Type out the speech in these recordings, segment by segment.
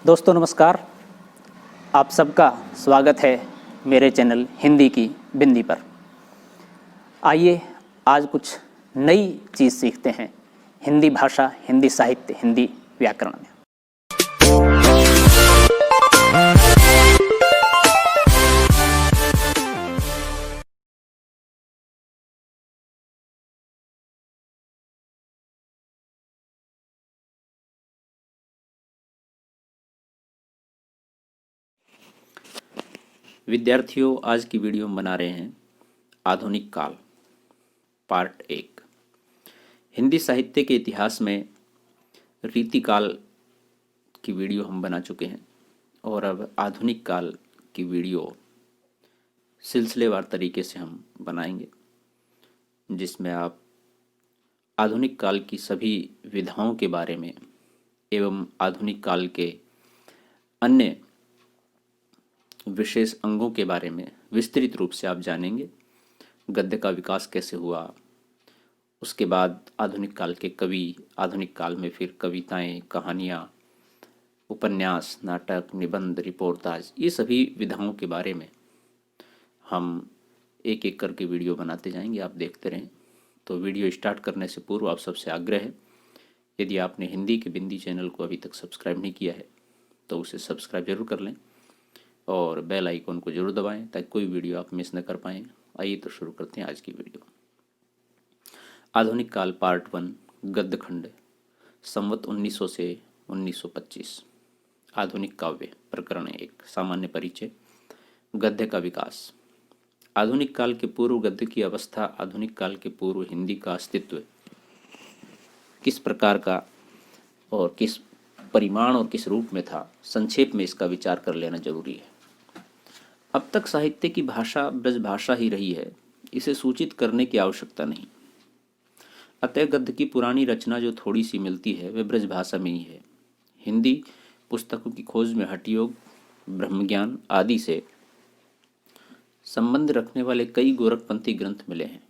दोस्तों नमस्कार, आप सबका स्वागत है मेरे चैनल हिंदी की बिंदी पर। आइए आज कुछ नई चीज़ सीखते हैं हिंदी भाषा, हिंदी साहित्य, हिंदी व्याकरण में। विद्यार्थियों, आज की वीडियो हम बना रहे हैं आधुनिक काल पार्ट 1। हिंदी साहित्य के इतिहास में रीतिकाल की वीडियो हम बना चुके हैं और अब आधुनिक काल की वीडियो सिलसिलेवार तरीके से हम बनाएंगे, जिसमें आप आधुनिक काल की सभी विधाओं के बारे में एवं आधुनिक काल के अन्य विशेष अंगों के बारे में विस्तृत रूप से आप जानेंगे। गद्य का विकास कैसे हुआ, उसके बाद आधुनिक काल के कवि, आधुनिक काल में फिर कविताएं, कहानियाँ, उपन्यास, नाटक, निबंध, रिपोर्टाज, ये सभी विधाओं के बारे में हम एक एक करके वीडियो बनाते जाएंगे। आप देखते रहें। तो वीडियो स्टार्ट करने से पूर्व आप सबसे आग्रह है, यदि आपने हिंदी के बिंदी चैनल को अभी तक सब्सक्राइब नहीं किया है तो उसे सब्सक्राइब जरूर कर लें और बेल आइकन को जरूर दबाएं ताकि कोई वीडियो आप मिस न कर पाएँ। आइए तो शुरू करते हैं आज की वीडियो। आधुनिक काल पार्ट 1, गद्य खंड, संवत 1900 से 1925। आधुनिक काव्य प्रकरण 1, सामान्य परिचय। गद्य का विकास। आधुनिक काल के पूर्व गद्य की अवस्था, आधुनिक काल के पूर्व हिंदी का अस्तित्व किस प्रकार का और किस परिमाण और किस रूप में था, संक्षेप में इसका विचार कर लेना जरूरी है। अब तक साहित्य की भाषा ब्रज भाषा ही रही है, इसे सूचित करने की आवश्यकता नहीं। अतः गद्य की पुरानी रचना जो थोड़ी सी मिलती है वह ब्रज भाषा में ही है। हिंदी पुस्तकों की खोज में हठयोग, ब्रह्मज्ञान आदि से संबंध रखने वाले कई गोरखपंथी ग्रंथ मिले हैं,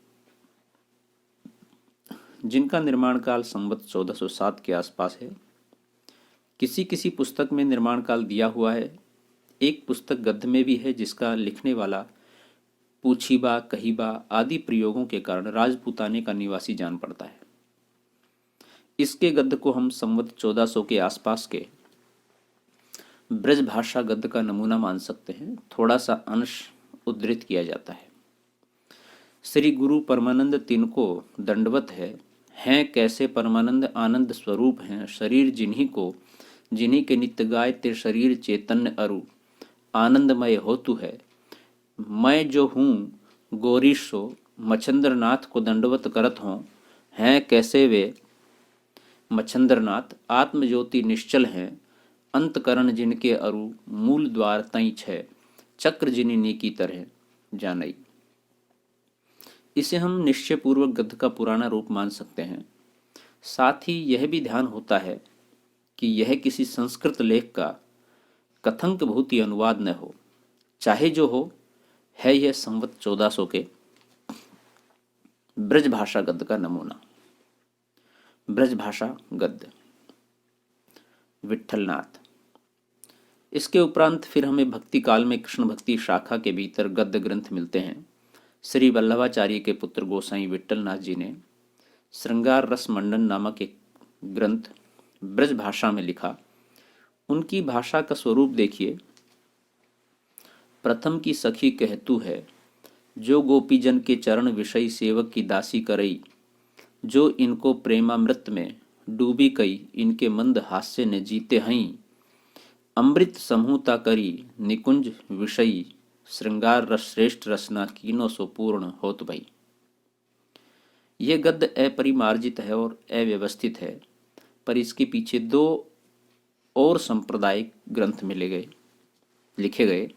जिनका निर्माण काल संवत 1407 के आसपास है। किसी किसी पुस्तक में निर्माण काल दिया हुआ है। एक पुस्तक गद्य में भी है जिसका लिखने वाला पूछीबा, कहीबा आदि प्रयोगों के कारण राजपूताने का निवासी जान पड़ता है। इसके गद्य को हम संवत 1400 के आसपास के ब्रज भाषा गद्य का नमूना मान सकते हैं। थोड़ा सा अंश उद्धृत किया जाता है। श्री गुरु परमानंद तिनको दंडवत हैं कैसे परमानंद आनंद स्वरूप हैं, शरीर जिन्हीं के नित्य गाय ते शरीर चैतन्य अरु आनंदमय होतु है। मैं जो हूँ गौरीश सो मच्छंद्रनाथ को दंडवत करत हों, हैं कैसे वे मच्छंद्रनाथ आत्मज्योति निश्चल हैं, अंतकरण जिनके अरु मूल द्वार तई छय, चक्र जिनी की तरह जानई। इसे हम निश्चय पूर्वक गद्य का पुराना रूप मान सकते हैं। साथ ही यह भी ध्यान होता है कि यह किसी संस्कृत लेख का कथंक भूति अनुवाद न हो, चाहे जो हो, है यह संवत 1400 के ब्रज भाषा गद्य का नमूना। ब्रज भाषा गद्य विट्ठलनाथ। इसके उपरांत फिर हमें भक्ति काल में कृष्ण भक्ति शाखा के भीतर गद्य ग्रंथ मिलते हैं। श्री वल्लभाचार्य के पुत्र गोसाई विट्ठलनाथ जी ने श्रृंगार रस मंडन नामक एक ग्रंथ ब्रज भाषा में लिखा। उनकी भाषा का स्वरूप देखिए। प्रथम की सखी कहतु है, जो गोपीजन के चरण विषय सेवक की दासी करई, जो इनको प्रेमामृत में डूबी कई, इनके मंद हास्य ने जीते हई, अमृत समूहता करी निकुंज विषयी, श्रृंगार रस श्रेष्ठ रसना कीनो सो पूर्ण होत भई। यह गद्य अपरिमार्जित है और अव्यवस्थित है, पर इसके पीछे दो और सांप्रदायिक ग्रंथ लिखे गए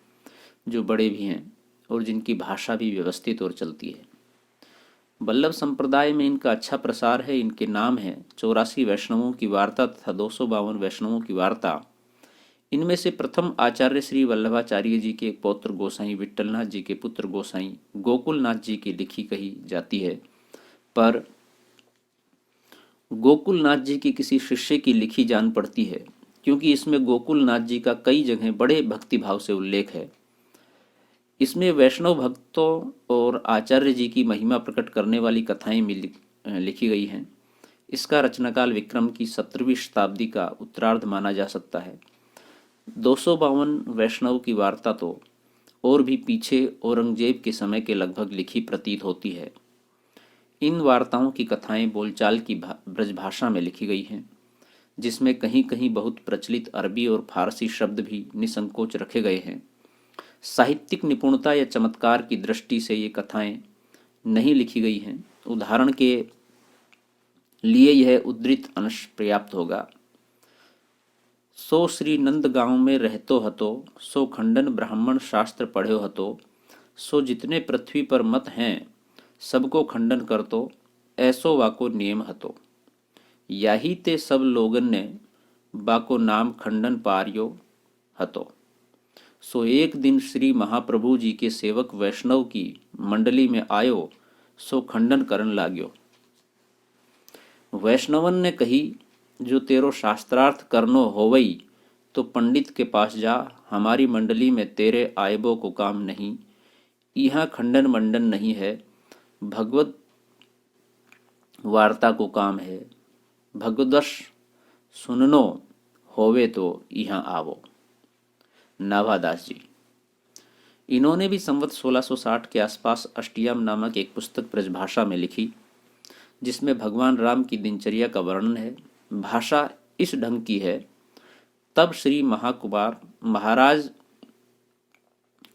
जो बड़े भी हैं और जिनकी भाषा भी व्यवस्थित और चलती है। वल्लभ संप्रदाय में इनका अच्छा प्रसार है। इनके नाम हैं 84 वैष्णवों की वार्ता तथा 252 वैष्णवों की वार्ता। इनमें से प्रथम आचार्य श्री वल्लभाचार्य जी के पौत्र गोसाई विट्ठलनाथ जी के पुत्र गोसाई गोकुलनाथ जी की लिखी कही जाती है, पर गोकुलनाथ जी की किसी शिष्य की लिखी जान पड़ती है, क्योंकि इसमें गोकुलनाथ जी का कई जगह बड़े भक्तिभाव से उल्लेख है। इसमें वैष्णव भक्तों और आचार्य जी की महिमा प्रकट करने वाली कथाएं लिखी गई हैं। इसका रचनाकाल विक्रम की 17वीं शताब्दी का उत्तरार्ध माना जा सकता है। 252 वैष्णव की वार्ता तो और भी पीछे औरंगजेब के समय के लगभग लिखी प्रतीत होती है। इन वार्ताओं की कथाएं बोलचाल की ब्रजभाषा में लिखी गई हैं, जिसमें कहीं कहीं बहुत प्रचलित अरबी और फारसी शब्द भी निसंकोच रखे गए हैं। साहित्यिक निपुणता या चमत्कार की दृष्टि से ये कथाएं नहीं लिखी गई हैं। उदाहरण के लिए यह उद्धृत अंश पर्याप्त होगा। सो श्री नंद गांव में रहतो हतो, सो खंडन ब्राह्मण शास्त्र पढ़्यो हतो, सो जितने पृथ्वी पर मत हैं सबको खंडन कर तो, ऐसो वाको नियम हतो। याही ते सब लोगन ने बाको नाम खंडन पार्यो हतो। सो एक दिन श्री महाप्रभु जी के सेवक वैष्णव की मंडली में आयो, सो खंडन करन लाग्यो। वैष्णवन ने कही, जो तेरो शास्त्रार्थ करनो होवई तो पंडित के पास जा, हमारी मंडली में तेरे आयबो को काम नहीं। यहाँ खंडन मंडन नहीं है, भगवत वार्ता को काम है। भगवदश सुननो होवे तो यहाँ आवो। नाभादास जी। इन्होंने भी संवत 1660 के आसपास अष्टयाम नामक एक पुस्तक ब्रजभाषा में लिखी, जिसमें भगवान राम की दिनचर्या का वर्णन है। भाषा इस ढंग की है, तब श्री महाराज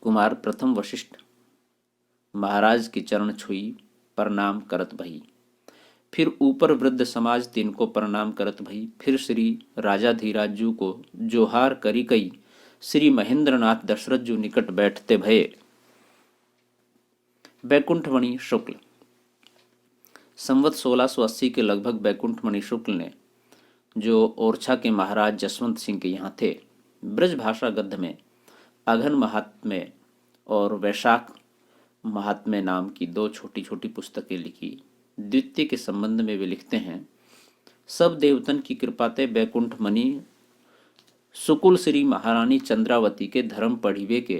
कुमार प्रथम वशिष्ठ महाराज के चरण छुई, प्रणाम करत भई। फिर ऊपर वृद्ध समाज तिनको प्रणाम करत भई। फिर श्री राजाधीराज जू को जोहार करी कई श्री महेंद्रनाथ दशरथ जू निकट बैठते भये। बैकुंठमणि शुक्ल। संवत 1680 के लगभग बैकुंठमणि शुक्ल ने, जो ओरछा के महाराज जसवंत सिंह के यहाँ थे, ब्रजभाषा गद्य में अघन महात्म्य और वैशाख महात्म्य नाम की दो छोटी छोटी पुस्तकें लिखी। द्वितीय के संबंध में वे लिखते हैं, सब देवतन की कृपा ते बैकुंठ मणि सुकुल श्री महारानी चंद्रावती के धर्म पढ़िवे के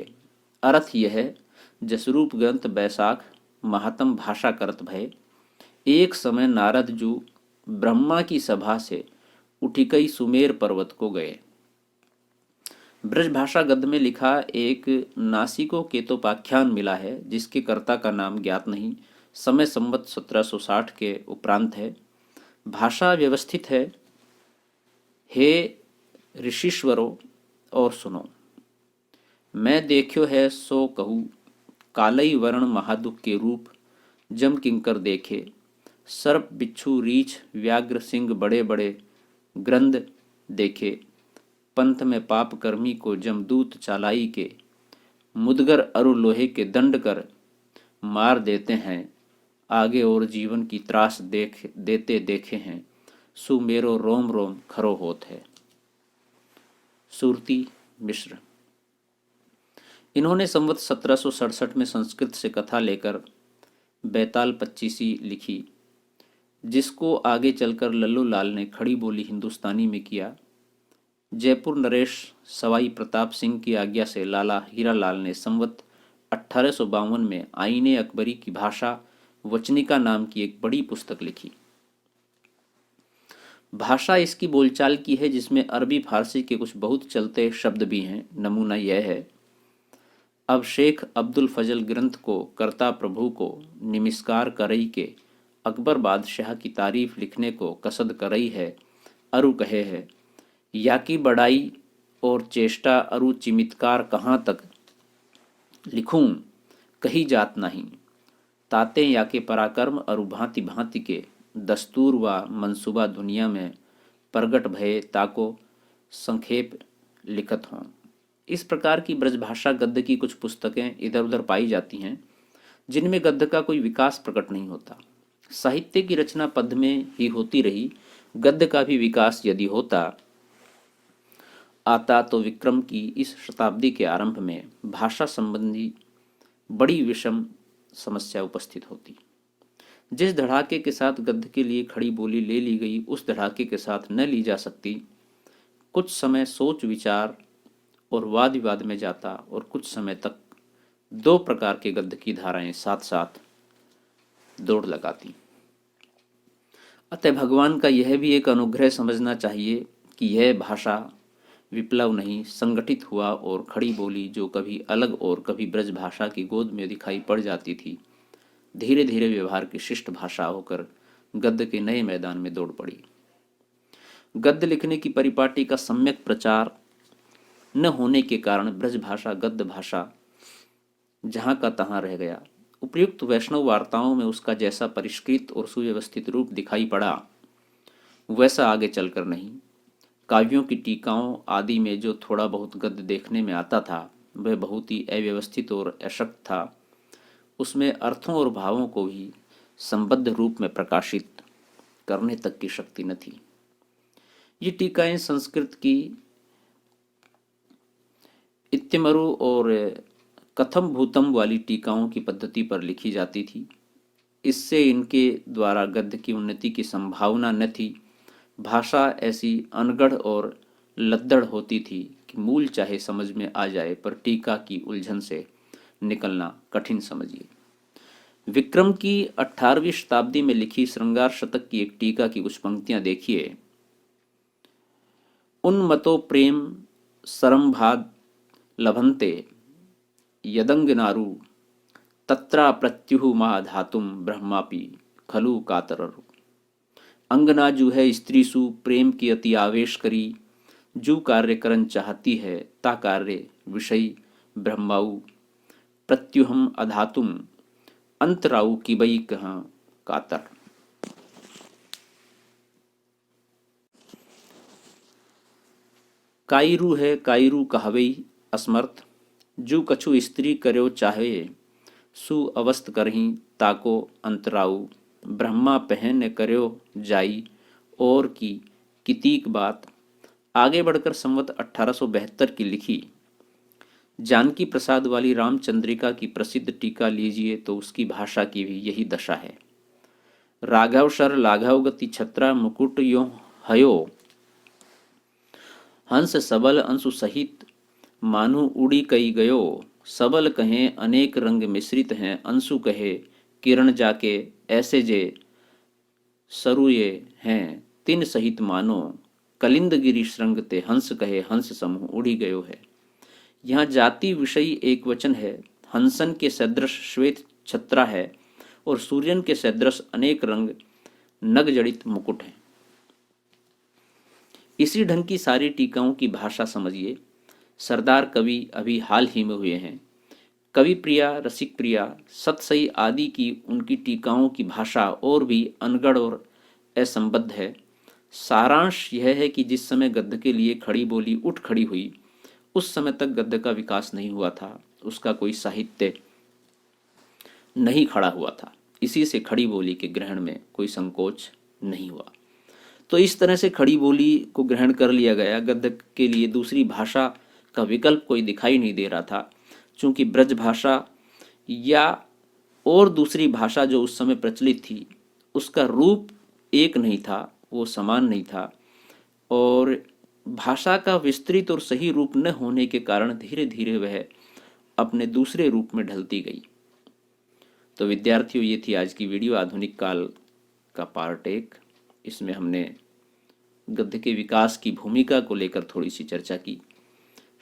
अर्थ यह जसरूप ग्रंथ बैसाख महात्म भाषा करत भय। एक समय नारद जू ब्रह्मा की सभा से उठी कई सुमेर पर्वत को गए। ब्रजभाषा गद्य में लिखा एक नासिको केतोपाख्यान मिला है, जिसके कर्ता का नाम ज्ञात नहीं। समय संवत 1760 के उपरांत है। भाषा व्यवस्थित है। हे ऋषिश्वरों और सुनो, मैं देखियो है सो कहूँ, कालई वर्ण महादुख के रूप जम किंकर देखे। सर्प बिच्छू रीछ व्याघ्र सिंह बड़े बड़े ग्रंथ देखे। पंथ में पाप कर्मी को जमदूत चालाई के, मुदगर अरु लोहे के दंड कर मार देते हैं। आगे और जीवन की त्रास देते देखे हैं, सु मेरो रोम रोम खरो होत है। सुरती मिश्र। इन्होंने संवत 1767 में संस्कृत से कथा लेकर बैताल पच्चीसी लिखी, जिसको आगे चलकर लल्लू लाल ने खड़ी बोली हिंदुस्तानी में किया। जयपुर नरेश सवाई प्रताप सिंह की आज्ञा से लाला हीरा लाल ने संवत 1852 में आईने अकबरी की भाषा वचनिका नाम की एक बड़ी पुस्तक लिखी। भाषा इसकी बोलचाल की है, जिसमें अरबी फारसी के कुछ बहुत चलते शब्द भी हैं। नमूना यह है, अब शेख अब्दुल फजल ग्रंथ को करता प्रभु को निमिस्कार करई के, अकबर बादशाह की तारीफ लिखने को कसद करई है। अरु कहे है, या की बड़ाई और चेष्टा अरु चिमितकार कहाँ तक लिखूं, कही जात नहीं। ताते या के पराक्रम अरु भांति भांति के दस्तूर व मंसूबा दुनिया में प्रगट भये, ताको संक्षेप लिखत हों। इस प्रकार की ब्रजभाषा गद्य की कुछ पुस्तकें इधर उधर पाई जाती हैं, जिनमें गद्य का कोई विकास प्रकट नहीं होता। साहित्य की रचना पद में ही होती रही। गद्य का भी विकास यदि आता तो विक्रम की इस शताब्दी के आरंभ में भाषा संबंधी बड़ी विषम समस्या उपस्थित होती। जिस धड़ाके के साथ गद्य के लिए खड़ी बोली ले ली गई, उस धड़ाके के साथ न ली जा सकती। कुछ समय सोच विचार और वाद विवाद में जाता और कुछ समय तक दो प्रकार के गद्य की धाराएं साथ साथ दौड़ लगाती। अतः भगवान का यह भी एक अनुग्रह समझना चाहिए कि यह भाषा विप्लव नहीं, संगठित हुआ और खड़ी बोली जो कभी अलग और कभी ब्रज भाषा की गोद में दिखाई पड़ जाती थी, धीरे धीरे व्यवहार की शिष्ट भाषा होकर गद्य के नए मैदान में दौड़ पड़ी। गद्य लिखने की परिपाटी का सम्यक प्रचार न होने के कारण ब्रज भाषा गद्य भाषा जहाँ का तहाँ रह गया। उपयुक्त वैष्णव वार्ताओं में उसका जैसा परिष्कृत और सुव्यवस्थित रूप दिखाई पड़ा वैसा आगे चलकर नहीं। काव्यों की टीकाओं आदि में जो थोड़ा बहुत गद्य देखने में आता था वह बहुत ही अव्यवस्थित और अशक्त था। उसमें अर्थों और भावों को भी संबद्ध रूप में प्रकाशित करने तक की शक्ति न थी। ये टीकाएं संस्कृत की इत्यमरु और कथम भूतम वाली टीकाओं की पद्धति पर लिखी जाती थी। इससे इनके द्वारा गद्य की उन्नति की संभावना न थी। भाषा ऐसी अनगढ़ और लद्दड़ होती थी कि मूल चाहे समझ में आ जाए पर टीका की उलझन से निकलना कठिन समझिए। विक्रम की 18वीं शताब्दी में लिखी श्रृंगार शतक की एक टीका की कुछ पंक्तियां देखिए। उन्मतो प्रेम सरंभाद लभन्ते यदंगनारु तत्रा प्रत्युहु मा धातुम ब्रह्मापि खलु कातररु। अंगना जू है स्त्री सु प्रेम की अति आवेश करी, जू कार्य करन चाहती है ता कार्य विषय ब्रह्माऊ प्रत्युहम अधातुम अंतराऊ की बई कहाँ कातर। कायरू है कायरू कहवई असमर्थ, जू कछु स्त्री कर्यो चाहे सु अवस्थ करही ताको अंतराऊ ब्रह्मा पहन कर्यो जाई और की कितीक बात। आगे बढ़कर संवत 1872 की लिखी जानकी प्रसाद वाली रामचंद्रिका की प्रसिद्ध टीका लीजिए तो उसकी भाषा की भी यही दशा है। राघव शर लाघव गति छत्रा मुकुट यो हयो, हंस सबल अंशु सहित मानु उड़ी कई गयो। सबल कहें अनेक रंग मिश्रित हैं, अंशु कहे किरण जाके ऐसे जे सरुये हैं तिन सहित मानो कलिंद गिरी श्रृंग ते हंस कहे हंस समूह उड़ी गयो है। यहाँ जाति विषयी एक वचन है। हंसन के सदृश श्वेत छत्रा है और सूर्यन के सदृश अनेक रंग नग जड़ित मुकुट है। इसी ढंग की सारी टीकाओं की भाषा समझिए। सरदार कवि अभी हाल ही में हुए हैं। कवि प्रिया, रसिक प्रिया, सतसई आदि की उनकी टीकाओं की भाषा और भी अनगढ़ और असंबद्ध है। सारांश यह है कि जिस समय गद्य के लिए खड़ी बोली उठ खड़ी हुई उस समय तक गद्य का विकास नहीं हुआ था, उसका कोई साहित्य नहीं खड़ा हुआ था। इसी से खड़ी बोली के ग्रहण में कोई संकोच नहीं हुआ। तो इस तरह से खड़ी बोली को ग्रहण कर लिया गया। गद्य के लिए दूसरी भाषा का विकल्प कोई दिखाई नहीं दे रहा था, चूंकि ब्रज भाषा या और दूसरी भाषा जो उस समय प्रचलित थी उसका रूप एक नहीं था, वो समान नहीं था और भाषा का विस्तृत और सही रूप न होने के कारण धीरे धीरे वह अपने दूसरे रूप में ढलती गई। तो विद्यार्थियों, ये थी आज की वीडियो आधुनिक काल का पार्ट 1। इसमें हमने गद्य के विकास की भूमिका को लेकर थोड़ी सी चर्चा की।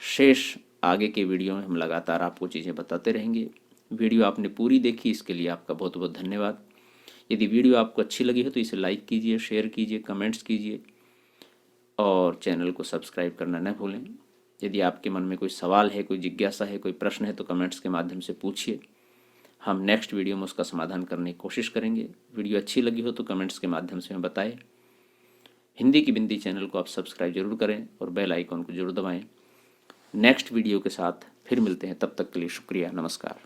शेष आगे के वीडियो में हम लगातार आपको चीज़ें बताते रहेंगे। वीडियो आपने पूरी देखी, इसके लिए आपका बहुत बहुत धन्यवाद। यदि वीडियो आपको अच्छी लगी है तो इसे लाइक कीजिए, शेयर कीजिए, कमेंट्स कीजिए और चैनल को सब्सक्राइब करना न भूलें। यदि आपके मन में कोई सवाल है, कोई जिज्ञासा है, कोई प्रश्न है तो कमेंट्स के माध्यम से पूछिए। हम नेक्स्ट वीडियो में उसका समाधान करने की कोशिश करेंगे। वीडियो अच्छी लगी हो तो कमेंट्स के माध्यम से हमें बताएं। हिंदी की बिंदी चैनल को आप सब्सक्राइब जरूर करें और बेल आइकॉन को जरूर दबाएं। नेक्स्ट वीडियो के साथ फिर मिलते हैं, तब तक के लिए शुक्रिया, नमस्कार।